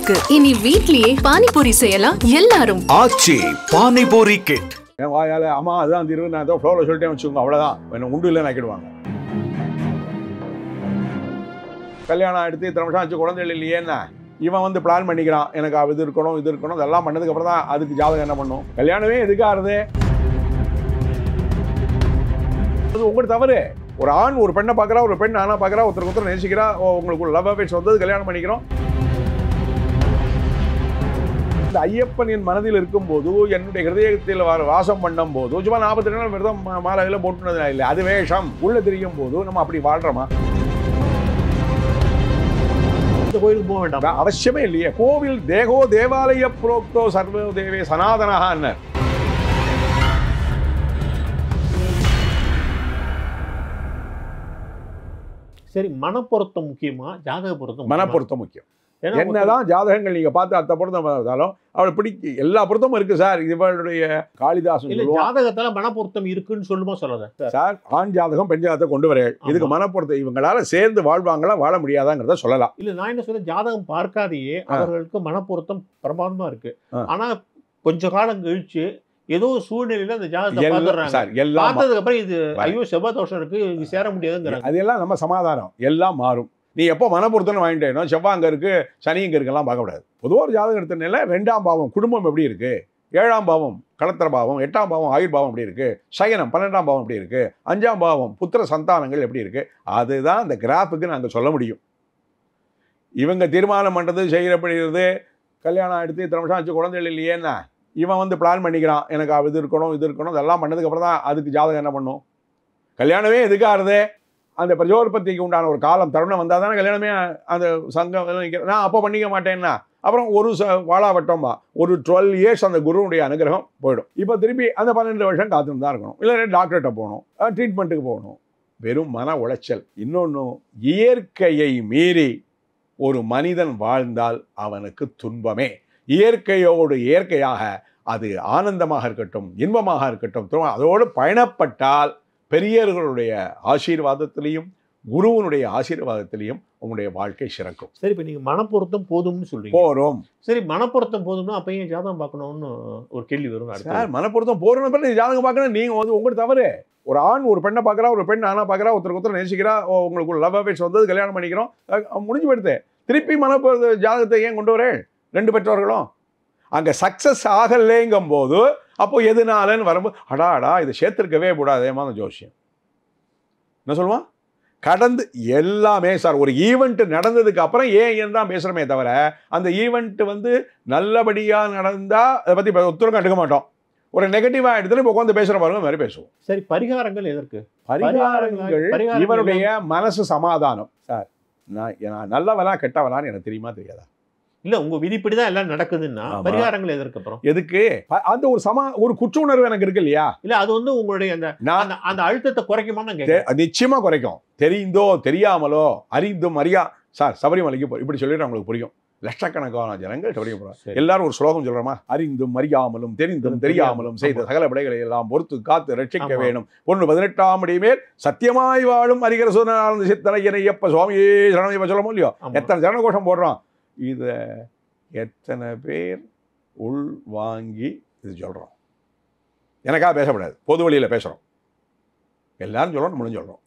இருக்கு. இனி வீட்லயே பானிபூரி செய்யலாம் எல்லாரும். ஆச்சி பானிபூரி கிட். என் வாயால அம்மா அதான் தீர்வு நான் ஏதோ ஃப்ளோவில் சொல்லிட்டேன் வச்சுக்கோங்க, அவ்வளோதான். என்ன உண்டு இல்லை நாக்கிடுவாங்க. கல்யாணம் எடுத்து இத்தனை வருஷம் ஆச்சு, குழந்தைகள் இல்லையேன்னா இவன் வந்து பிளான் பண்ணிக்கிறான், எனக்கு இது இருக்கணும் இது இருக்கணும். இதெல்லாம் பண்ணதுக்கு அப்புறம் தான் அதுக்கு ஜாதகம் என்ன பண்ணும். கல்யாணமே எதுக்காகிறது? அது உங்களுக்கு தவறு. ஒரு ஆண் ஒரு பெண்ணை பார்க்குறா, ஒரு பெண் ஆனா பார்க்குறா, ஒருத்தர் நேசிக்கிறா, உங்களுக்கு லவ் அஃபேர்ஸ் வந்தது, கல்யாணம் பண்ணிக்கிறோம். இந்த ஐயப்பன் என் மனதில் இருக்கும்போது, என்னுடைய ஹிருதயத்தில் வாசம் பண்ணும் போது, சும்மா 42 நாள் விரதம் மாலையில் போட்டுனது இல்லை, அது வேஷம். உள்ள தெரியும் போது நம்ம அப்படி வாழ்றோமா? கோயிலுக்கு போக வேண்டாம் அவசியமே இல்லையே. கோவில் தேகோ தேவாலய புரோக்தோ சர்வ தேவே சனாதனஹான்னு. சரி, மனப்பொருத்தம் முக்கியமா ஜாதக பொருத்தம்? மனப்பொருத்தம் முக்கியம். என்னதான் ஜாதகங்கள் நீங்க பார்த்து அத்த பொருத்தம் பார்த்தாலும் அவளை பிடிக்க எல்லா பொருத்தமும் இருக்கு சார். இவளுடைய காளிதாசன் ஜாதகத்தால மனப்பொருத்தம் இருக்குன்னு சொல்லுமா சொல்லாத சார். ஆண் ஜாதகம் பெண் ஜாதகத்தை கொண்டு வர இதுக்கு மனப்பொருத்தம் இவங்களால சேர்ந்து வாழ்வாங்களா வாழ முடியாதாங்கிறத சொல்லலாம். இல்ல, நான் என்ன சொல்றேன், ஜாதகம் பார்க்காதையே அவர்களுக்கு மனப்பொருத்தம் பிரமாதமா இருக்கு. ஆனா கொஞ்ச காலம் கழிச்சு ஏதோ சூழ்நிலையில அந்த ஜாதகத்தை பார்த்ததுக்கு அப்புறம் இது ஐயோ செவ்வாய் தோஷம் இருக்கு, இது சேர முடியாதுங்கிறாங்க. அதெல்லாம் நம்ம சமாதானம், எல்லாம் மாறும். நீ எப்போ மனப்பொருத்தம் வாங்கிட்டேனோ, செவ்வாய் அங்கே இருக்கு, சனி இங்கே இருக்கலாம் பார்க்கக்கூடாது. பொதுவாக ஒரு ஜாதகம் எடுத்தனால 2ஆம் பாவம் குடும்பம் எப்படி இருக்கு, 7ஆம் பாவம் களத்திர பாவம், 8ஆம் பாவம் ஆயுள் பாவம் எப்படி இருக்கு, சயனம் 12ஆம் பாவம் எப்படி இருக்கு, 5ஆம் பாவம் புத்திர சந்தானங்கள் எப்படி இருக்கு, அதுதான் அந்த கிராஃபுக்கு நாங்கள் சொல்ல முடியும். இவங்க தீர்மானம் பண்ணுறது செய்யப்படுகிறது. கல்யாணம் எடுத்து இத்தனை வருஷம் ஆச்சு, குழந்தைகள் இல்லையேன்னா இவன் வந்து பிளான் பண்ணிக்கிறான், எனக்கு இது இருக்கணும் இது இருக்கணும். இதெல்லாம் பண்ணதுக்கு அப்புறம் தான் அதுக்கு ஜாதகம் என்ன பண்ணும். கல்யாணமே எதுக்காகிறது? அந்த பிரஜோற்பத்திக்கு உண்டான ஒரு காலம் தருணம் வந்தால் தானே கல்யாணமே. அந்த சங்கம் நான் அப்போ பண்ணிக்க மாட்டேன்னா அப்புறம் ஒரு வாழாவட்டமா ஒரு 12 இயர்ஸ் அந்த குருவுடைய அனுகிரகம் போயிடும். இப்போ திருப்பி அந்த 12 வருஷம் காத்துன்னு தான் இருக்கணும். இல்லை டாக்டர்கிட்ட போகணும், ட்ரீட்மெண்ட்டுக்கு போகணும். வெறும் மன உளைச்சல். இன்னொன்று, இயற்கையை மீறி ஒரு மனிதன் வாழ்ந்தால் அவனுக்கு துன்பமே. இயற்கையோடு இயற்கையாக அது ஆனந்தமாக இருக்கட்டும், இன்பமாக இருக்கட்டும், அதோடு பயணப்பட்டால் பெரியவர்களுடைய ஆசீர்வாதத்திலையும் குருவனுடைய ஆசீர்வாதத்திலையும் உங்களுடைய வாழ்க்கை சிறக்கும். சரி, இப்போ நீங்கள் மனப்பொருத்தம் போதும்னு சொல்றீங்க. போறோம். சரி, மனப்பொருத்தம் போதும்னா அப்போ ஏன் ஜாதகம் பார்க்கணும்னு ஒரு கேள்வி வரும். சார், மனப்பொருத்தம் போறோம் ஜாதகம் பார்க்கணும். நீங்கள் வந்து உங்களுக்கு தவறு. ஒரு ஆண் ஒரு பெண்ணை பார்க்குறா, ஒரு பெண் ஆனா பார்க்குறா, ஒருத்தர் நேசிக்கிறா, உங்களுக்கு லவ் அஃபேர்ஸ் வந்தது, கல்யாணம் பண்ணிக்கிறோம், முடிஞ்சு போயிடுது. திருப்பி ஜாதகத்தை ஏன் கொண்டு வரேன்? 2 பெற்றோர்களும் அங்கே சக்ஸஸ் ஆகலைங்கும் போது அப்போ எதுனாலன்னு வரும்போது அடா இதை சேர்த்துருக்கவே கூடாதேமா அந்த ஜோசியம் என்ன சொல்லுவான். கடந்து எல்லாமே சார் ஒரு ஈவெண்ட் நடந்ததுக்கு அப்புறம் ஏன் தான் பேசுகிறோமே தவிர அந்த ஈவெண்ட் வந்து நல்லபடியாக நடந்தால் அதை பற்றி உத்தரவு எடுக்க மாட்டோம். ஒரு நெகட்டிவாக எடுத்துட்டு இப்போ உட்காந்து பேசுகிற பாருங்க மாதிரி பேசுவோம். சரி, பரிகாரங்கள் எதற்கு? பரிகாரங்கள் இவனுடைய மனசு சமாதானம். சார், நான் நல்லவனா கெட்டவனான்னு எனக்கு தெரியுமா தெரியாதா? இல்ல, உங்க விதிப்படி தான் எல்லாம் நடக்குதுன்னா பரிகாரங்கள் எதற்கு? அப்புறம் எதுக்கு? அந்த ஒரு குற்ற உணர்வு எனக்கு இருக்கு இல்லையா? இல்ல, அது வந்து உங்களுடைய அந்த அழுத்தத்தை குறைக்குமான்னு நிச்சயமா குறைக்கும். தெரிந்தோ தெரியாமலோ அறிந்தும் அறியா சார் சபரிமலைக்கு இப்படி சொல்லிட்டு உங்களுக்கு புரியும். லட்சக்கணக்கான ஜனங்கள் சபரிமலை போறாங்க. எல்லாரும் ஒரு ஸ்லோகம் சொல்றோமா? அறிந்தும் அறியாமலும் தெரிந்தும் தெரியாமலும் செய்த சகல விடைகளை எல்லாம் பொறுத்து காத்து ரட்சிக்க வேணும். 18ஆம் படி மேல் சத்தியமாய் வாழும் அறிகிற சூழ்நிலை சித்தனையனை எப்ப சுவாமியே சரணம் சொல்ல முடியும். எத்தனை ஜனகோஷம் போடுறோம். இதை எத்தனை பேர் உள் வாங்கி இது சொல்கிறோம்? எனக்காக பேசக்கூடாது, பொது வழியில் பேசுகிறோம். எல்லாரும் சொல்கிறோம், நம்மளும் சொல்கிறோம்.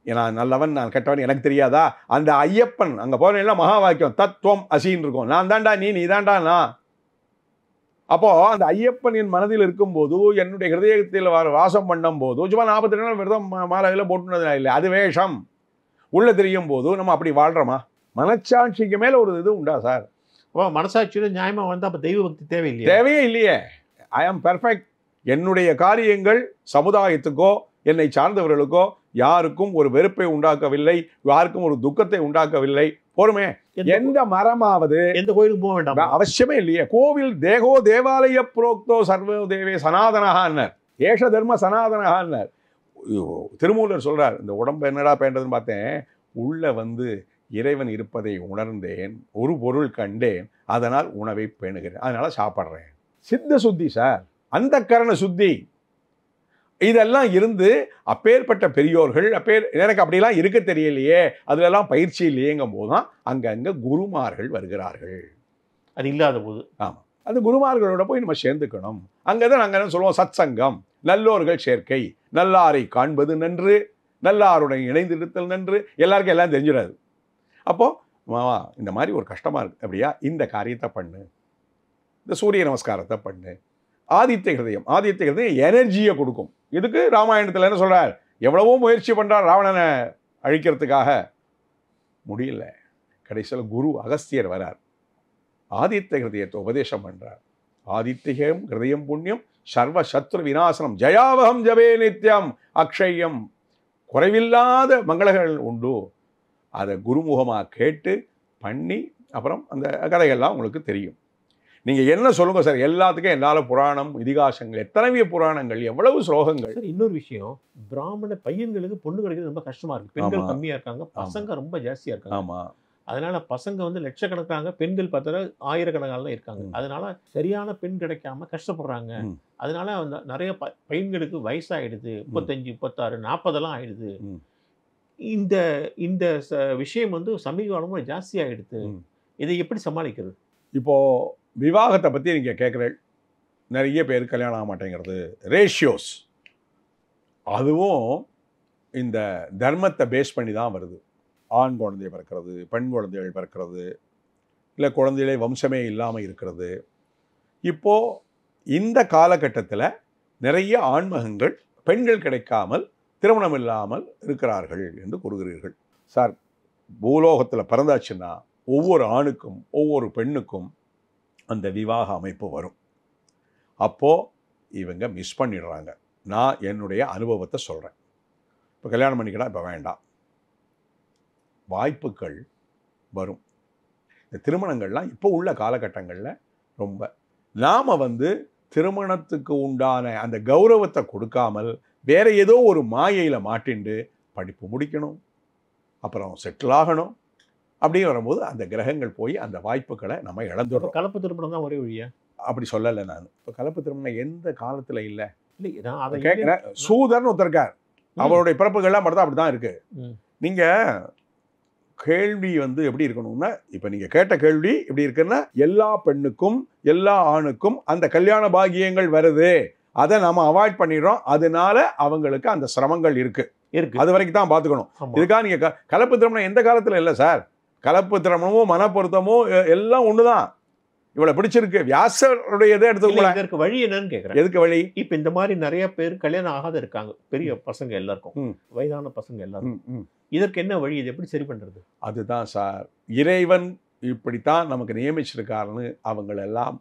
ஏன்னா நல்லவன் நான் கெட்டவன் எனக்கு தெரியாதா? அந்த ஐயப்பன் அங்கே போகிறேன்னா மகா வாக்கியம் தத்துவம் அசின்னு இருக்கும். நான் தாண்டா நீ தாண்டா நான். அப்போது அந்த ஐயப்பன் என் மனதில் இருக்கும்போது, என்னுடைய ஹிருதயத்தில் வாசம் பண்ணும் போது, சும்மா 42 நாள் விரதம் மாலையில் போட்டுனது இல்லை, அது வேஷம். உள்ள தெரியும் போது நம்ம அப்படி வாழ்கிறோமா? மனச்சாட்சிக்கு மேல ஒரு இது உண்டா சார்? மனசாட்சியோட நியாயமா வந்து அப்ப தெய்வ பக்தி தேவையில்லையே? தேவையே இல்லையே. ஐ ஆம் பெர்ஃபெக்ட். என்னுடைய காரியங்கள் சமுதாயத்துக்கோ என்னை சார்ந்தவர்களுக்கோ யாருக்கும் ஒரு வெறுப்பை உண்டாக்கவில்லை, யாருக்கும் ஒரு துக்கத்தை உண்டாக்கவில்லை. பொறுமே. எந்த மரமாவது எந்த கோயிலுக்கு போக வேண்டாம் அவசியமே இல்லையே. கோவில் தேகோ தேவாலய புரோக்தோ சர்வ தேவே சனாதனஹான்னர், ஏஷ தர்ம சனாதனஹான்னர். திருமூலர் சொல்றார், இந்த உடம்பு என்னடா பேண்டதுன்னு பார்த்தேன், உள்ள வந்து இறைவன் இருப்பதை உணர்ந்தேன், ஒரு பொருள் கண்டேன், அதனால் உணவை பேணுகிறேன், அதனால சாப்பிட்றேன். சித்த சுத்தி சார், அந்த கரண சுத்தி. இதெல்லாம் இருந்து அப்பேற்பட்ட பெரியோர்கள் எனக்கு அப்படிலாம் இருக்க தெரியலையே, அதுலெல்லாம் பயிற்சி இல்லையேங்கும் போது தான் அங்கங்கே குருமார்கள் வருகிறார்கள். அது இல்லாத போது. ஆமாம், அது குருமார்களோட போய் நம்ம சேர்ந்துக்கணும். அங்கே தான் நாங்கள் என்ன சொல்லுவோம், சத் சங்கம், நல்லோர்கள் சேர்க்கை, நல்லாரை காண்பது நன்று, நல்லாருடன் இணைந்திருத்தல் நன்று. எல்லாருக்கும் எல்லாம் தெரிஞ்சிடாது. அப்போது மாமா இந்த மாதிரி ஒரு கஷ்டமாக இருக்குது அப்படியா, இந்த காரியத்தை பண்ணு, இந்த சூரிய நமஸ்காரத்தை பண்ணு. ஆதித்ய ஹிருதயம் எனர்ஜியை கொடுக்கும். இதுக்கு ராமாயணத்தில் என்ன சொல்கிறார், எவ்வளவோ முயற்சி பண்ணுறார் ராவணனை அழிக்கிறதுக்காக, முடியல. கடைசியில் குரு அகஸ்தியர் வரார், ஆதித்ய ஹிருதயத்தை உபதேசம் பண்ணுறார். ஆதித்யம் ஹிருதயம் புண்ணியம் சர்வ சத்ரு விநாசனம் ஜயாவகம் ஜபே நித்யம் அக்ஷயம். குறைவில்லாத மங்களங்கள் உண்டு. அதை குருமுகமாக கேட்டு பண்ணி அப்புறம் அந்த கதைகள்லாம் உங்களுக்கு தெரியும். நீங்கள் என்ன சொல்லுங்கள் சார், எல்லாத்துக்கும் என்னால் புராணம் இதிகாசங்கள், எத்தனைய புராணங்கள், எவ்வளவு ஸ்லோகங்கள். சார் இன்னொரு விஷயம், பிராமண பையன்களுக்கு பொண்ணு கிடைக்கிறது ரொம்ப கஷ்டமாக இருக்குது. பெண்கள் கம்மியாக இருக்காங்க, பசங்க ரொம்ப ஜாஸ்தியாக இருக்காங்க. ஆமாம், அதனால பசங்க வந்து லட்சக்கணக்காக, பெண்கள் பார்த்தா ஆயிரக்கணக்கான இருக்காங்க. அதனால சரியான பெண் கிடைக்காம கஷ்டப்படுறாங்க. அதனால அந்த நிறைய பையன்களுக்கு வயசாகிடுது, 35, 36, 40 ஆயிடுது. இந்த இந்த விஷயம் வந்து சமீப காலமாக ஜாஸ்தி ஆகிடுது. இதை எப்படி சமாளிக்கிறது? இப்போது விவாகத்தை பற்றி நீங்கள் கேட்குறேன், நிறைய பேர் கல்யாணம் ஆக மாட்டேங்கிறது, ரேஷியோஸ், அதுவும் இந்த தர்மத்தை பேஸ் பண்ணி தான் வருது. ஆண் குழந்தை பிறக்கிறது, பெண் குழந்தைகள் பிறக்கிறது, இல்லை குழந்தைகளே வம்சமே இல்லாமல் இருக்கிறது. இப்போது இந்த காலகட்டத்தில் நிறைய ஆண்மகன்கள் பெண்கள் கிடைக்காமல் திருமணம் இல்லாமல் இருக்கிறார்கள் என்று கூறுகிறீர்கள். சார், பூலோகத்தில் பிறந்தாச்சுன்னா ஒவ்வொரு ஆணுக்கும் ஒவ்வொரு பெண்ணுக்கும் அந்த விவாக அமைப்பு வரும். அப்போது இவங்க மிஸ் பண்ணிடுறாங்க. நான் என்னுடைய அனுபவத்தை சொல்கிறேன். இப்போ கல்யாணம் பண்ணிக்கலாம், இப்போ வேண்டாம், வாய்ப்புகள் வரும். இந்த திருமணங்கள்லாம் இப்போ உள்ள காலகட்டங்களில் ரொம்ப நாம் வந்து திருமணத்துக்கு உண்டான அந்த கௌரவத்தை கொடுக்காமல் வேற ஏதோ ஒரு மாயையில் மாட்டிண்டு படிப்பு முடிக்கணும், அப்புறம் செட்டில் ஆகணும், அப்படி வரும்போது அந்த கிரகங்கள் போய் அந்த வாய்ப்புகளை நம்ம இழந்துடுறோம். கலப்பு திருமணம் தான் ஒரே வழியா? அப்படி சொல்லலை நான். இப்போ கலப்பு திருமணம் எந்த காலத்தில் இல்லை. நான் அதை கேட்குறேன். சூதர்னு ஒருத்தருக்கார், அவருடைய பிறப்புகள்லாம் மட்டும் தான் அப்படி தான் இருக்கு. நீங்கள் கேள்வி வந்து எப்படி இருக்கணும்னா, இப்போ நீங்கள் கேட்ட கேள்வி எப்படி இருக்குன்னா, எல்லா பெண்ணுக்கும் எல்லா ஆணுக்கும் அந்த கல்யாண பாகியங்கள் வருது, அதை நம்ம அவாய்ட் பண்ணிடுறோம், அதனால அவங்களுக்கு அந்த சிரமங்கள் இருக்கு. அது வரைக்கும் தான் பார்த்துக்கணும். இதுக்காக நீங்கள் கலப்பு திருமணம் எந்த காலத்தில் இல்லை சார். கலப்பு திருமணமோ மன பொருத்தமோ எல்லாம் ஒன்று தான். இவ்வளோ பிடிச்சிருக்கு, வியாசருடைய இதை எடுத்துக்கலாம். இதற்கு வழி என்னன்னு கேட்குறேன். எதுக்கு வழி? இப்போ இந்த மாதிரி நிறைய பேர் கல்யாணம் ஆகாத இருக்காங்க, பெரிய பசங்க எல்லாருக்கும், வயதான பசங்க எல்லாருக்கும். இதற்கு என்ன வழி? இது எப்படி சரி பண்ணுறது? அதுதான் சார், இறைவன் இப்படித்தான் நமக்கு நியமிச்சிருக்காருன்னு அவங்களெல்லாம்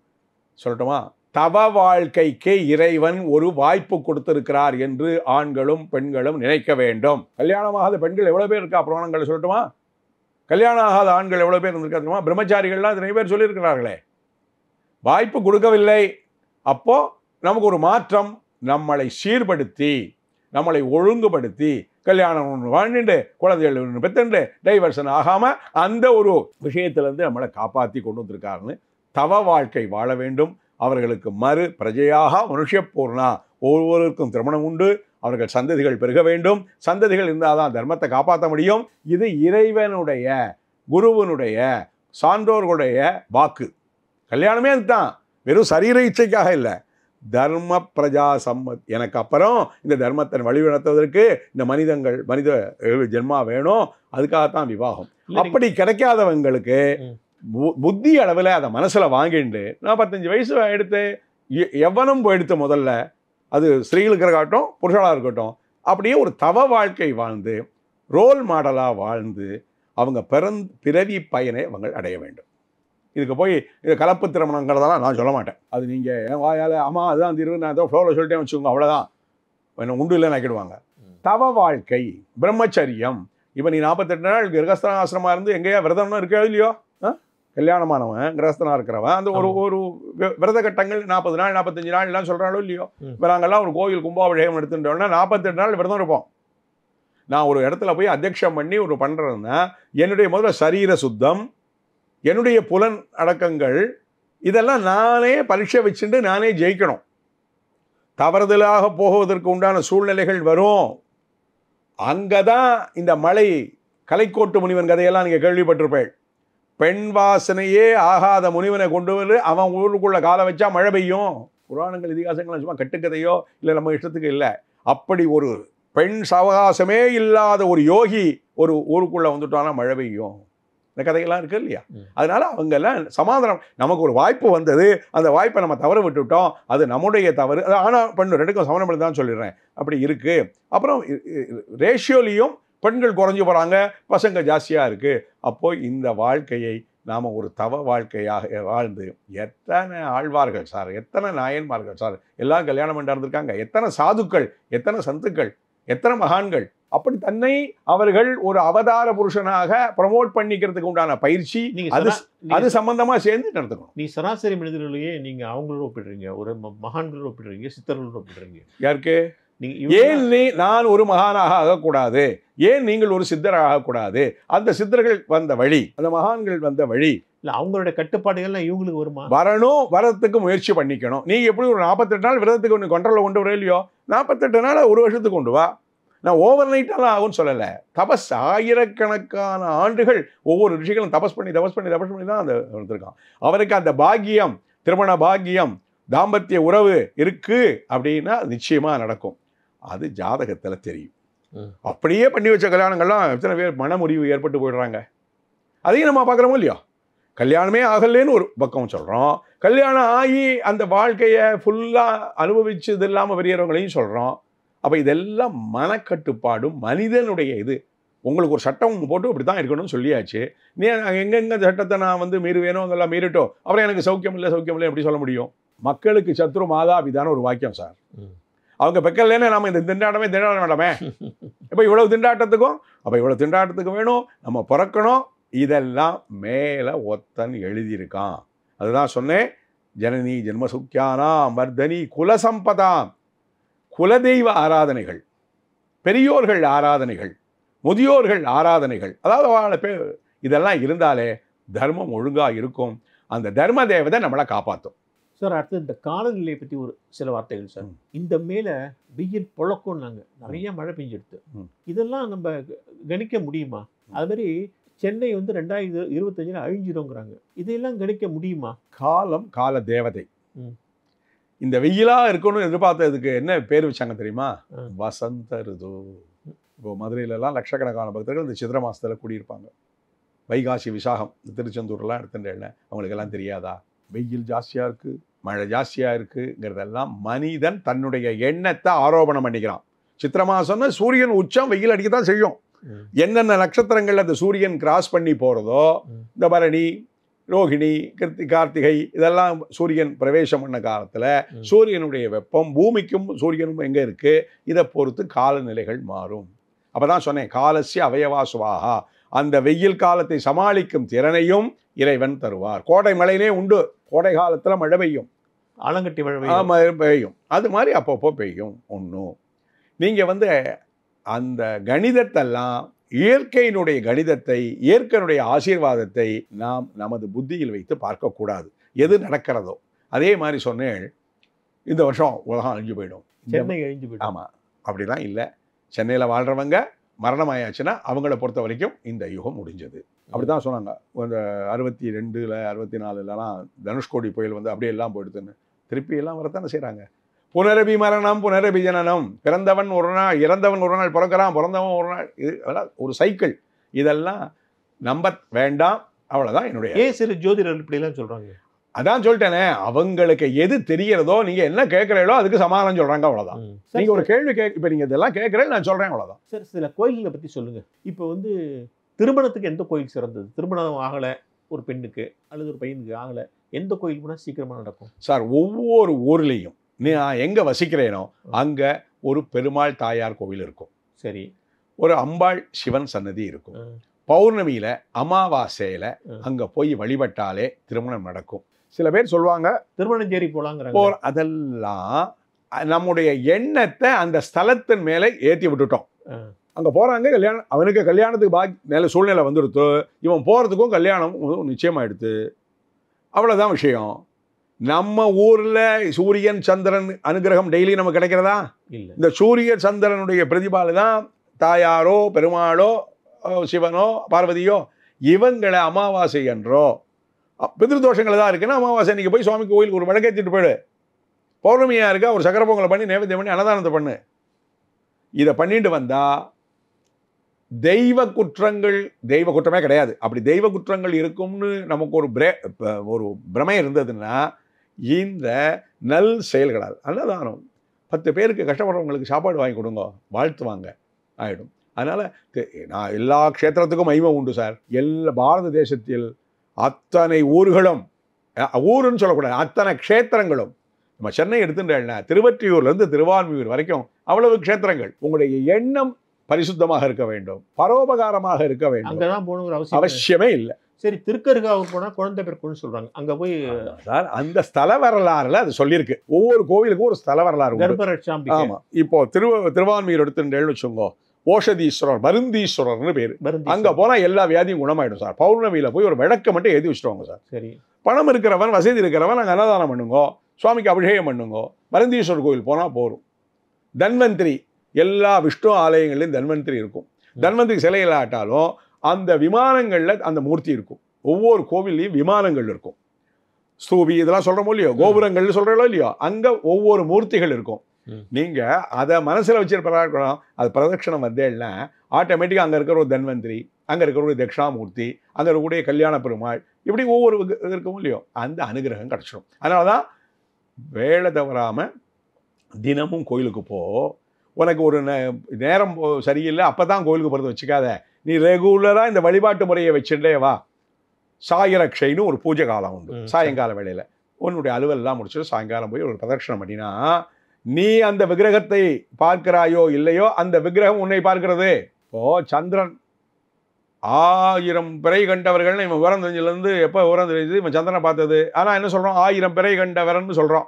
சொல்லட்டுமா, தவ வாழ்க்கைக்கு இறைவன் ஒரு வாய்ப்பு கொடுத்திருக்கிறார் என்று ஆண்களும் பெண்களும் நினைக்க வேண்டும். கல்யாணமாகாத பெண்கள் எவ்வளோ பேர் இருக்கா புராணங்களை சொல்லட்டுமா? கல்யாணம் ஆகாத ஆண்கள் எவ்வளோ பேர் இருந்திருக்காருமா? பிரம்மச்சாரிகள்லாம் நிறைய பேர் சொல்லியிருக்கிறார்களே. வாய்ப்பு கொடுக்கவில்லை. அப்போ நமக்கு ஒரு மாற்றம், நம்மளை சீர்படுத்தி நம்மளை ஒழுங்குபடுத்தி கல்யாணம் ஒன்று வாழ்ந்துட்டு குழந்தைகள் ஒன்று பெற்றுண்டு டைவர்ஷன் ஆகாமல் அந்த ஒரு விஷயத்திலேருந்து நம்மளை காப்பாற்றி கொண்டு வந்திருக்காருன்னு தவ வாழ்க்கை வாழ வேண்டும். அவர்களுக்கு மறு பிரஜையாக மனுஷப்பூர்ணா, ஒவ்வொருவருக்கும் திருமணம் உண்டு, அவர்கள் சந்ததிகள் பெருக வேண்டும். சந்ததிகள் இருந்தால் தான் தர்மத்தை காப்பாற்ற முடியும். இது இறைவனுடைய, குருவனுடைய, சான்றோர்களுடைய வாக்கு. கல்யாணமே அதுதான், வெறும் சரீர இச்சைக்காக இல்லை, தர்ம பிரஜா சம்மத். எனக்கு அப்புறம் இந்த தர்மத்தை வழிநடத்துவதற்கு இந்த மனித ஜென்மா வேணும், அதுக்காகத்தான் விவாகம். அப்படி கிடைக்காதவங்களுக்கு புத்தி அளவில் அதை மனசில் வாங்கிட்டு 45 வயசு எடுத்து எவனும் போயிடுத்து முதல்ல, அது ஸ்திரீகளுக்கு இருக்கட்டும் புருஷனாக இருக்கட்டும், அப்படியே ஒரு தவ வாழ்க்கை வாழ்ந்து ரோல் மாடலாக வாழ்ந்து அவங்க பிறவி பயனை அவங்க அடைய வேண்டும். இதுக்கு போய் இது கலப்பு திருமணங்கிறதெல்லாம் நான் சொல்ல மாட்டேன். அது நீங்கள் என் வாயால் ஆமாம் அதுதான் தீர்வு, நான் ஏதோ ஃப்ளோவில் சொல்லிட்டேன் வச்சுக்கோங்க, அவ்வளோதான், என்ன உண்டு இல்லைன்னு ஆக்கிடுவாங்க. தவ வாழ்க்கை, பிரம்மச்சரியம். இப்போ நீ 48 நாள் கிரகஸ்தனாசிரமாக இருந்து எங்கேயா விரதம்னு இருக்கோ இல்லையோ, கல்யாணமானவன் கிரகஸ்தனாக இருக்கிறவன் அந்த ஒரு விரத கட்டங்கள் 40 நாள் 45 நாள்லாம் சொல்கிறாலும் இல்லையோ. இப்போ நாங்கள்லாம் ஒரு கோயில் கும்பாபிஷேகம் எடுத்துட்டோம்னா 48 நாள் விரதம் இருப்போம். நான் ஒரு இடத்துல போய் அத்தியக்ஷம் பண்ணி ஒரு பண்ணுறதுன்னா என்னுடைய முதல்ல சரீர சுத்தம், என்னுடைய புலன் அடக்கங்கள், இதெல்லாம் நானே பரீட்சை வச்சுட்டு நானே ஜெயிக்கணும். தவறுதலாக போகுவதற்கு உண்டான சூழ்நிலைகள் வரும். அங்கே தான் இந்த மலை கலைக்கோட்டு முனிவன் கதையெல்லாம் நீங்கள் கேள்விப்பட்டிருப்பேன். பெண் வாசனையே ஆகாத முனிவனை கொண்டு வந்து அவன் ஊருக்குள்ள காலை வச்சா மழை பெய்யும். புராணங்கள் இதிகாசங்கள் சும்மா கட்டுக்கதையோ இல்லை நம்ம இஷ்டத்துக்கு இல்லை. அப்படி ஒரு பெண் சவகாசமே இல்லாத ஒரு யோகி ஒரு ஊருக்குள்ள வந்துட்டானா மழை பெய்யும். இந்த கதைகள்லாம் இருக்கு இல்லையா? அதனால அவங்க எல்லாம் சமாதானம். நமக்கு ஒரு வாய்ப்பு வந்தது, அந்த வாய்ப்பை நம்ம தவற விட்டுட்டோம், அது நம்முடைய தவறு. அது ஆனால் பெண்ணு ரெண்டுக்கும் சமணம் தான் சொல்லிடுறேன். அப்படி இருக்கு. அப்புறம் ரேஷியோலையும் பெண்கள் குறைஞ்சு போகிறாங்க, பசங்க ஜாஸ்தியாக இருக்குது. அப்போ இந்த வாழ்க்கையை நாம் ஒரு தவ வாழ்க்கையாக வாழ்ந்து எத்தனை ஆழ்வார்கள் சார், எத்தனை நாயன்மார்கள் சார் எல்லாம் கல்யாணம் பண்ணி இருந்திருக்காங்க. எத்தனை சாதுக்கள், எத்தனை சந்துக்கள், எத்தனை மகான்கள். அப்படி தன்னை அவர்கள் ஒரு அவதார புருஷனாக ப்ரமோட் பண்ணிக்கிறதுக்கு உண்டான பயிற்சி அது சம்பந்தமா சேர்ந்து நடத்துக்கணும். நீ சராசரி மனிதர்களையே நீங்க அவங்களோட ஒப்பிடுறீங்க, ஒரு மகான்களோட ஒப்பிடுறீங்க, சித்தர்களோட ஒப்பிடுறீங்க. யாருக்கு? ஏன் நான் ஒரு மகானாக ஆகக்கூடாது? ஏன் நீங்கள் ஒரு சித்தராக ஆகக்கூடாது? அந்த சித்தர்கள் வந்த வழி, அந்த மகான்கள் வந்த வழி இல்லை, அவங்களுடைய கட்டுப்பாடுகள்லாம் இவங்களுக்கு வருமா? வரணும், வரத்துக்கு முயற்சி பண்ணிக்கணும். நீ எப்படி ஒரு 48 நாள் விரதத்துக்கு ஒன்று கண்ட்ரோலில் கொண்டு வர இல்லையோ, 48 நாள் ஒரு வருஷத்துக்கு கொண்டு வா. நான் ஓவர் நைட்டெல்லாம் ஆகும்னு சொல்லலை. தபஸ் ஆயிரக்கணக்கான ஆண்டுகள் ஒவ்வொரு ரிஷிகளும் தபஸ் பண்ணி தான் அந்த எடுத்திருக்கான். அவருக்கு அந்த பாக்கியம், திருமண பாக்கியம், தாம்பத்திய உறவு இருக்கு அப்படின்னா நிச்சயமா நடக்கும். அது ஜாதகத்தில் தெரியும். அப்படியே பண்ணி வச்ச கல்யாணங்கள்லாம் எத்தனை பேர் மனமுறிவு ஏற்பட்டு போயிடுறாங்க. அதையும் நம்ம பார்க்குறோமோ இல்லையோ? கல்யாணமே ஆகலேன்னு ஒரு பக்கம் சொல்கிறோம், கல்யாணம் ஆகி அந்த வாழ்க்கையை ஃபுல்லாக அனுபவிச்சது இல்லாமல் வெளியேறவங்களையும் சொல்கிறோம். அப்போ இதெல்லாம் மனக்கட்டுப்பாடும் மனிதனுடைய இது. உங்களுக்கு ஒரு சட்டம் போட்டு இப்படி தான் இருக்கணும்னு சொல்லியாச்சு. நீ எங்கெங்க சட்டத்தை நான் வந்து மீறுவேனோ அங்கெல்லாம் மீறிட்டோம், அப்புறம் எனக்கு சௌக்கியம் இல்லை எப்படி சொல்ல முடியும்? மக்களுக்கு சத்ரு மாதாபிதான ஒரு வாக்கியம் சார். அவங்க பெக்கல்லேன்னு நம்ம இந்த திண்டாட வேண்டாமே. இப்போ இவ்வளவு திண்டாட்டத்துக்கும் வேணும், நம்ம பிறக்கணும். இதெல்லாம் மேலே ஒத்தன் எழுதியிருக்கான். அதுதான் சொன்னேன், ஜனனி ஜென்மசுக்கியானாம் வர்தனி குலசம்பதாம். குலதெய்வ ஆராதனைகள், பெரியோர்கள் ஆராதனைகள், முதியோர்கள் ஆராதனைகள், அதாவது இதெல்லாம் இருந்தாலே தர்மம் ஒழுங்காக இருக்கும். அந்த தர்ம தேவதை நம்மளை காப்பாற்றும். சார், அடுத்து இந்த காலநிலையை பற்றி ஒரு சில வார்த்தைகள் சார். இந்த மேலே வெயில் பொழக்கம்னாங்க, நிறைய மழை பெஞ்சிடுது. இதெல்லாம் நம்ம கணிக்க முடியுமா? அது மாதிரி சென்னை வந்து 2025 அழிஞ்சிடுங்கிறாங்க. இதையெல்லாம் கணிக்க முடியுமா? கால தேவதை. இந்த வெயிலாக இருக்கணும்னு எதிர்பார்த்ததுக்கு என்ன பேர் வச்சாங்க தெரியுமா? வசந்த ருது. இப்போ மதுரையிலலாம் லட்சக்கணக்கான பக்தர்கள் இந்த சித்திரை மாதத்தில் கூடியிருப்பாங்க. வைகாசி விசாகம் திருச்செந்தூர்லாம் எடுத்துட்டேன். அவங்களுக்கெல்லாம் தெரியாதா? வெயில் ஜாஸ்தியாக இருக்குது, மழை ஜாஸ்தியாக இருக்குங்கிறதெல்லாம் மனிதன் தன்னுடைய எண்ணத்தை ஆரோபணம் பண்ணிக்கிறான். சித்திரை மாதம்னா சூரியன் உச்சம், வெயில் அடிக்கத்தான் செய்யும். என்னென்ன நட்சத்திரங்கள் அந்த சூரியன் கிராஸ் பண்ணி போகிறதோ, இந்த பரணி, ரோகிணி, கார்த்திகை, இதெல்லாம் சூரியன் பிரவேசம் பண்ண காலத்தில் சூரியனுடைய வெப்பம் பூமிக்கும் சூரியனும் எங்கே இருக்குது, இதை பொறுத்து காலநிலைகள் மாறும். அப்போ தான் சொன்னேன், காலசிய அவயவாசுவாகா. அந்த வெயில் காலத்தை சமாளிக்கும் திறனையும் இறைவன் தருவார். கோடை மழையிலே உண்டு, கோடை காலத்தில் மழை பெய்யும், ஆலங்கட்டி மழை பெய்யும். அது மாதிரி அப்பப்போ பெய்யும். ஒன்றும் நீங்கள் வந்து அந்த கணிதத்தெல்லாம், இயற்கையினுடைய கணிதத்தை, இயற்கையினுடைய ஆசீர்வாதத்தை நாம் நமது புத்தியில் வைத்து பார்க்கக்கூடாது. எது நடக்கிறதோ அதே மாதிரி சொன்னேன், இந்த வருஷம் உலகம் அழிஞ்சு போயிடும், சென்னை அழிஞ்சு போயிடும். ஆமாம், அப்படிலாம் இல்லை. சென்னையில் வாழ்கிறவங்க மரணம் ஆயாச்சுன்னா அவங்கள பொறுத்த வரைக்கும் இந்த யுகம் முடிஞ்சது. அப்படி தான் சொன்னாங்க. அந்த 62, 64 தனுஷ்கோடி புயல் வந்து அப்படியே எல்லாம் போயிடுதுன்னு. திருப்பி எல்லாம் வரத்தானே செய்கிறாங்க. புனரபி மரணம் புனரபி ஜனனம். பிறந்தவன் ஒரு நாள், இறந்தவன் ஒரு நாள் பிறக்கிறான், பிறந்தவன் ஒரு நாள். இது ஒரு சைக்கிள். இதெல்லாம் நம்ப வேண்டாம். அவ்வளோதான் என்னுடைய. ஏன் சிறு ஜோதிடர்கள் இப்படிலாம் சொல்கிறாங்க? அதான் சொல்லிட்டேனே, அவங்களுக்கு எது தெரியறதோ, நீங்கள் என்ன கேட்குறீங்களோ அதுக்கு சமாதானம் சொல்கிறாங்க. அவ்வளோதான். நீங்கள் ஒரு கேள்வி இப்போ நீங்கள் இதெல்லாம் கேட்குறேன், நான் சொல்கிறேன், அவ்வளோதான். சார், சில கோயில்களை பற்றி சொல்லுங்கள். இப்போ வந்து திருமணத்துக்கு எந்த கோயில் சிறந்தது? திருமணம் ஆகலை ஒரு பெண்ணுக்கு அல்லது ஒரு பையனுக்கு ஆகலை, எந்த கோயில் போனால் சீக்கிரமாக நடக்கும்? சார், ஒவ்வொரு ஊர்லேயும் நான் எங்கே வசிக்கிறேனோ அங்கே ஒரு பெருமாள் தாயார் கோவில் இருக்கும். சரி. ஒரு அம்பாள் சிவன் சன்னதி இருக்கும். பௌர்ணமியில், அமாவாசையில் அங்கே போய் வழிபட்டாலே திருமணம் நடக்கும். சில பேர் சொல்லுவாங்க திருமணம் சேரி போகலாங்கிறாங்க. அதெல்லாம் நம்முடைய எண்ணத்தை அந்த ஸ்தலத்தின் மேலே ஏற்றி விட்டுட்டோம். அங்கே போகிறாங்க, கல்யாணம், அவனுக்கு கல்யாணத்துக்கு நல்ல சூழ்நிலை வந்துடுத்து, இவன் போகிறதுக்கும் கல்யாணம் நிச்சயமாகிடுது. அவ்வளோதான் விஷயம். நம்ம ஊரில் சூரியன் சந்திரன் அனுகிரகம் டெய்லி நமக்கு கிடைக்கிறதா? இல்லை. இந்த சூரிய சந்திரனுடைய பிரதிபாலை தான் தாயாரோ பெருமாளோ சிவனோ பார்வதியோ இவங்களை அமாவாசை என்றோ பிதிருதோஷங்கள் தான் இருக்குன்னா அமாவாசை நீங்கள் போய் சுவாமி கோயிலுக்கு ஒரு விளக்கேற்றிட்டு போயிடு. பௌர்ணமியாக இருக்கா ஒரு சக்கர பொங்கலை பண்ணி நைவேத்தியம் பண்ணி அன்னதானத்தை பண்ணு. இதை பண்ணிட்டு வந்தால் தெய்வ குற்றமே கிடையாது. அப்படி தெய்வ குற்றங்கள் இருக்கும்னு நமக்கு ஒரு பிரமை இருந்ததுன்னா இந்த நல் செயல்களால் அன்னதானம் 10 பேருக்கு கஷ்டப்படுறவங்களுக்கு சாப்பாடு வாங்கி கொடுங்க, வாழ்த்துவாங்க ஆகிடும். அதனால் நான் எல்லா க்ஷேத்திரத்துக்கும் மகிமை உண்டு சார். பாரத தேசத்தில் அத்தனை ஊர்களும், ஊருன்னு சொல்லக்கூடாது, அத்தனை க்ஷேத்திரங்களும், நம்ம சென்னை எடுத்துட்டேன்னா திருவொற்றியூர்லேருந்து திருவான்மியூர் வரைக்கும் அவ்வளவு க்ஷேத்திரங்கள். உங்களுடைய எண்ணம் பரிசுத்தமாக இருக்க வேண்டும், பரோபகாரமாக இருக்க வேண்டும். அங்கதான் போகணுங்கிற அவசியமே இல்லை. சரி, திருக்கருகாவுக்கு போனால் குழந்தை பேர் கொண்டு சொல்கிறாங்க, அங்கே போய் சார் அந்த ஸ்தல வரலாறுல அது சொல்லியிருக்கு. ஒவ்வொரு கோவிலுக்கும் ஒரு ஸ்தல வரலாறு. ஆமாம். இப்போ திருவான்மியூர் எடுத்துட்டேன்னு வச்சுக்கோங்க, ஓஷதீஸ்வரர் மருந்தீஸ்வரர்னு பேர். அங்கே போனால் எல்லா வியாதியும் குணமாயிடும் சார். பௌர்ணமியில் போய் ஒரு விளக்கை மட்டும் எழுதி வச்சுருவாங்க சார். சரி, பணம் இருக்கிறவன் வசதி இருக்கிறவன் நாங்கள் அன்னதானம் பண்ணுங்கோ, சுவாமிக்கு அபிஷேகம் பண்ணுங்கோ. மருந்தீஸ்வரர் கோயில் போனால் போகும். தன்வந்திரி எல்லா விஷ்ணு ஆலயங்கள்லையும் தன்வந்திரி இருக்கும். தன்வந்திரி சிலை இல்லாட்டாலும் அந்த விமானங்களில் அந்த மூர்த்தி இருக்கும். ஒவ்வொரு கோவில்லையும் விமானங்கள் இருக்கும். ஸ்தூபி இதெல்லாம் சொல்கிறோமோ இல்லையோ, கோபுரங்கள்னு சொல்கிறோம் இல்லையோ, அங்கே ஒவ்வொரு மூர்த்திகள் இருக்கும். நீங்கள் அதை மனசில் வச்சிருப்பா அது பிரதட்சணம் வந்தேன்னா ஆட்டோமேட்டிக்காக அங்கே இருக்கிற ஒரு தன்வந்திரி, அங்கே இருக்கிற ஒரு தட்சிணாமூர்த்தி, அங்கே இருக்கக்கூடிய கல்யாண பெருமாள், இப்படி ஒவ்வொரு இருக்கும் இல்லையோ, அந்த அனுகிரகம் கிடச்சிடும். அதனால தான் வேலை தவறாமல் தினமும் கோயிலுக்கு போ. உனக்கு ஒரு நேரம் சரியில்லை அப்போ தான் கோயிலுக்கு போகிறத வச்சுக்காத. நீ ரெகுலராக இந்த வழிபாட்டு முறையை வச்சுட்டே வா. சாயரக்ஷைன்னு ஒரு பூஜை காலம் உண்டு. சாயங்கால வேளையில் உன்னுடைய அலுவலெல்லாம் முடிச்சுட்டு சாயங்காலம் போய் ஒரு பிரதட்சணம் பண்ணினா நீ அந்த விக்கிரகத்தை பார்க்கிறாயோ இல்லையோ, அந்த விக்கிரகம் உன்னை பார்க்கிறது. இப்போது சந்திரன் 1000 பிறை கண்டவர்கள்னு இவன் விவரம் தெரிஞ்சிலேருந்து எப்போ விவரம் தெரிஞ்சது இவன் சந்திரனை பார்த்தது. ஆனால் என்ன சொல்கிறோம், 1000 பிறை கண்டவரன்னு சொல்கிறோம்.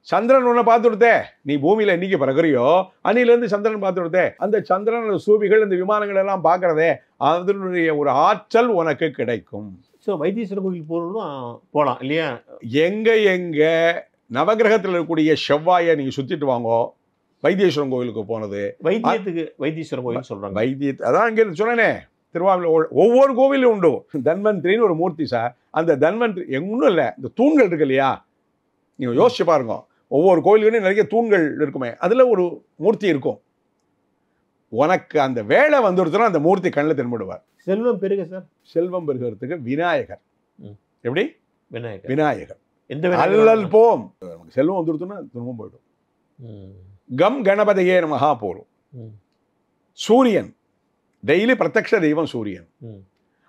சந்திரன் உன்னை பார்த்து கொடுத்தே, நீ பூமியில் இன்னைக்கு பிறகுறியோ அன்னிலேருந்து சந்திரன் பார்த்து கொடுத்தே. அந்த சந்திரன் சூபிகள் இந்த விமானங்கள் எல்லாம் பார்க்குறதே, அதனுடைய ஒரு ஆற்றல் உனக்கு கிடைக்கும். ஸோ வைத்தீஸ்வரர் கோவில் போகிறதும் போகலாம் இல்லையா? எங்கே நவகிரகத்தில் இருக்கக்கூடிய செவ்வாயை நீங்கள் சுற்றிட்டு வாங்கோ. வைத்தீஸ்வரன் கோவிலுக்கு போனது வைத்தியத்துக்கு வைத்தீஸ்வரன் கோவில் சொல்கிறாங்க. அதான் இங்கே சொன்னேனே, திருவாரூர் ஒவ்வொரு கோவிலும் உண்டு. தன்வந்திரின்னு ஒரு மூர்த்தி சார். அந்த தன்வந்திரி ஒன்றும் இல்லை, இந்த தூண்கள் இருக்கு இல்லையா, நீங்கள் யோசிச்சு பாருங்க. ஒவ்வொரு கோயிலுக்குன்னு நிறைய தூண்கள் இருக்குமே, அதில் ஒரு மூர்த்தி இருக்கும். உனக்கு அந்த வேலை வந்துடுச்சுன்னா அந்த மூர்த்தி கண்ணில் தென்படுவார். செல்வம் பெருக சார். செல்வம் பெருகிறதுக்கு விநாயகர். எப்படி? விநாயகர். எந்த அல்லல் போம். செல்வம் வந்துடுச்சுன்னா திரும்பவும் போயிடும். கம் கணபதியே நமஹா போரும். சூரியன் டெய்லி பிரத்யக்ஷ தெய்வம் சூரியன்.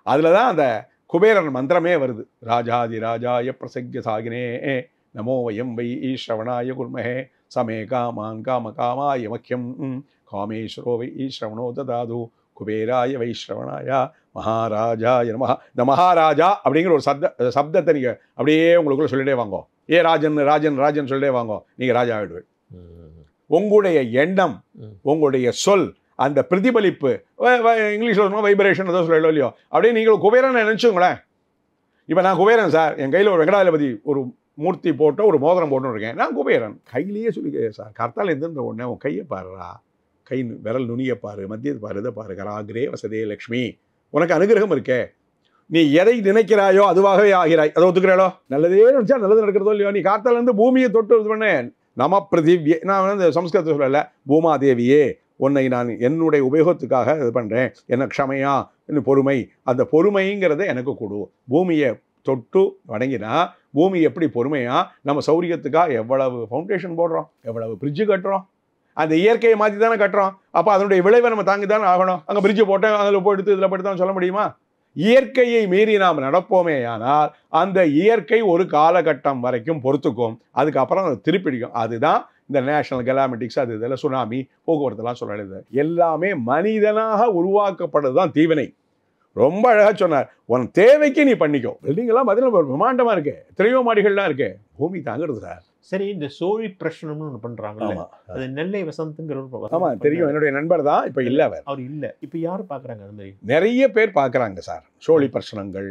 அதில் தான் அந்த குபேரன் மந்திரமே வருது. ராஜாதி ராஜாய பிரசக்ய சாகினே நமோ வயம் வை ஈஸ்ரவணாய குர்மஹே சமே காமான் காம காமாய மக்கியம் காமேஸ்வரோ வை ஈஸ்ரவணோ ததாது குபேராய வைஸ்ரவணாய மகாராஜாய நமஹ. இந்த மகாராஜா அப்படிங்கிற ஒரு சப்தத்தை நீங்கள் அப்படியே உங்களுக்குள்ள சொல்லிட்டே வாங்கோ. ராஜன் ராஜன் ராஜன் சொல்லிட்டே வாங்கோ, நீங்கள் ராஜா ஆகிடுவேன். உங்களுடைய எண்ணம், உங்களுடைய சொல், அந்த பிரதிபலிப்பு, இங்கிலீஷில் சொல்லணும் வைப்ரேஷன் ஏதோ சொல்லலாம் இல்லையோ, அப்படியே நீங்கள் குபேரனை நினச்சிங்களேன். இப்போ நான் குபேரன் சார், என் கையில் ஒரு வெங்கடாதிபதி ஒரு மூர்த்தி போட்டு ஒரு மோதிரம் போட்டுன்னு இருக்கேன், நான் குபேரன். கையிலேயே சொல்லி சார், கர்த்தால் எந்திருந்த உடனே உன் கையை பாருடா, கை விரல் நுனியை பாரு, மத்தியத்தை பாரு, இதை பாரு, கராகிரே வசதே லக்ஷ்மி, உனக்கு அனுகிரகம் இருக்கே. நீ எதை நினைக்கிறாயோ அதுவாகவே ஆகிறாய். அதை ஒத்துக்கிறாளோ? நல்லதே நினச்சா நல்லது நடக்கிறதோ இல்லையோ. நீ கார்த்தாலேருந்து பூமியை தொட்டு இது பண்ண நம பிருத்திவியே, நான் வந்து சம்ஸ்கிருதத்தை சொல்லலை, பூமாதேவியே உன்னை நான் என்னுடைய உபயோகத்துக்காக இது பண்ணுறேன், என்ன க்ஷமையா, இன்னும் பொறுமை, அந்த பொறுமைங்கிறத எனக்கு கொடு. பூமியை தொட்டு வணங்கினா பூமி எப்படி பொறுமையா, நம்ம சௌரியத்துக்காக எவ்வளவு ஃபவுண்டேஷன் போடுறோம், எவ்வளவு பிரிட்ஜு கட்டுறோம், அந்த இயற்கையை மாற்றி தானே கட்டுறோம். அப்போ அதனுடைய விளைவை நம்ம தாங்கி தானே ஆகணும். அங்கே பிரிட்ஜு போட்டேன், அதில் போய் எடுத்து இதில் போய்ட்டு சொல்ல முடியுமா? இயற்கையை மீறி நாம் நடப்போமே ஆனால் அந்த இயற்கை ஒரு காலகட்டம் வரைக்கும் பொறுத்துக்கும், அதுக்கப்புறம் அதை திருப்பிடிக்கும். அதுதான் இந்த நேஷனல் கெலாமெட்டிக்ஸ், அது இதெல்லாம் சுனாமி, போக்குவரத்துலாம் சொல்லுது. எல்லாமே மனிதனாக உருவாக்கப்படுறது தான் தீவினை. ரொம்ப அழகாக சொன்னார், உன் தேவைக்கு நீ பண்ணிக்கோ. பில்டிங்கெல்லாம் பார்த்தீங்கன்னா பிரம்மாண்டமாக இருக்கு, எத்தனையோ மாடிகள்லாம் இருக்கு, பூமி தாங்கிறது சார். சரி, இந்த சோழி பிரச்சனைன்னு ஒன்று பண்ணுறாங்க, அது நெல்லை வசந்த்ங்கிற. ஆமாம் தெரியும், என்னுடைய நண்பர் தான். இப்போ இல்லை, அவர் இல்லை. இப்போ யார் பார்க்குறாங்க? அது மாதிரி நிறைய பேர் பார்க்குறாங்க சார். சோழி பிரச்சனங்கள்,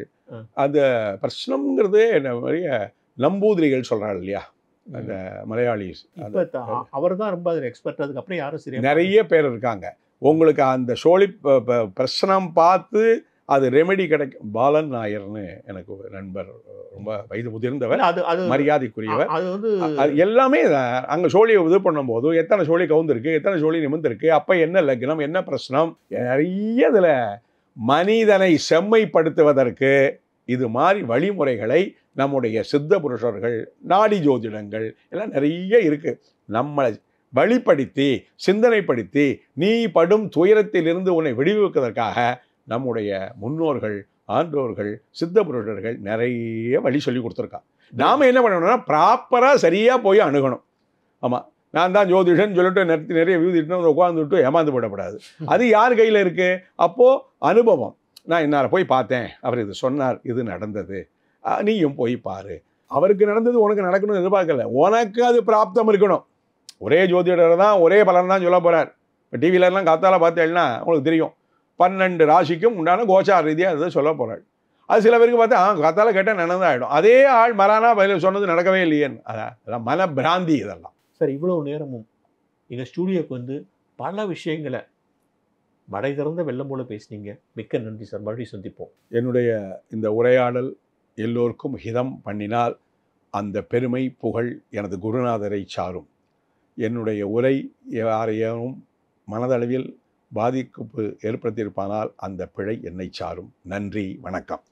அந்த பிரச்சனங்கிறது நிறைய நம்பூதிரிகள் சொல்கிறாள் இல்லையா, அந்த மலையாளிஸ், அவர் தான் ரொம்ப அதில் எக்ஸ்பர்ட். அதுக்கப்புறம் யாரும் சரி நிறைய பேர் இருக்காங்க. உங்களுக்கு அந்த சோழி பிரச்சனம் பார்த்து அது ரெமெடி கிடைக்கும். பாலன் நாயர்னு எனக்கு ஒரு நண்பர், ரொம்ப வயது முதிர்ந்தவர், அது மரியாதைக்குரியவர். அது வந்து அது எல்லாமே அங்கே சோழியை இது பண்ணும்போது எத்தனை சோழி கவுந்திருக்கு, எத்தனை சோழி நிமிர்ந்திருக்கு, அப்போ என்ன லக்னம், என்ன பிரச்சனம், நிறைய இதில் மனிதனை செம்மைப்படுத்துவதற்கு இது மாதிரி வழிமுறைகளை நம்முடைய சித்த புருஷர்கள், நாடி ஜோதிடங்கள் எல்லாம் நிறைய இருக்கு. நம்மளை வழிப்படுத்தி சிந்தனைப்படுத்தி நீ படும் துயரத்திலிருந்து உன்னை விடுவிப்பதற்காக நம்முடைய முன்னோர்கள், ஆன்றோர்கள், சித்த புருஷர்கள் நிறைய வழி சொல்லி கொடுத்துருக்கான். நாம் என்ன பண்ணணும்னா ப்ராப்பராக சரியாக போய் அணுகணும். ஆமாம், நான் தான் ஜோதிஷன் சொல்லிட்டு நிறைய வியூதிட்டு உட்காந்துட்டு ஏமாந்து போடக்கூடாது. அது யார் கையில் இருக்குது? அப்போது அனுபவம். நான் இன்னார போய் பார்த்தேன், அவர் இது சொன்னார், இது நடந்தது, நீயும் போய் பாரு. அவருக்கு நடந்தது உனக்கு நடக்கணும்னு எதிர்பார்க்கல, உனக்கு அது பிராப்தம் இருக்கணும். ஒரே ஜோதிடர் தான் ஒரே பலன் தான் சொல்ல போகிறார். இப்போ டிவிலெலாம் காத்தால பார்த்தேன்னா உங்களுக்கு தெரியும், 12 ராசிக்கும் உண்டான கோச்சார ரீதியாக அதை சொல்ல போகிறாள். அது சில பேருக்கு பார்த்தா காத்தால கேட்டால் நடந்தாயிடும். அதே ஆள் மரானா பதில் சொன்னது நடக்கவே இல்லையேன்னு, அதான் மனப்பிராந்தி. இதெல்லாம் சார், இவ்வளோ நேரமும் எங்கள் ஸ்டூடியோக்கு வந்து பல விஷயங்களை மடை திறந்த வெள்ளம் போல பேசுனீங்க. மிக்க நன்றி சார். மறுபடியும் சந்திப்போம். என்னுடைய இந்த உரையாடல் எல்லோருக்கும் ஹிதம் பண்ணினால் அந்த பெருமை புகழ் எனது குருநாதரை சாரும். என்னுடைய உரை யாரையும் மனதளவில் பாதிப்பு ஏற்படுத்தியிருப்பானால் அந்த பிழை என்னை சாரும். நன்றி, வணக்கம்.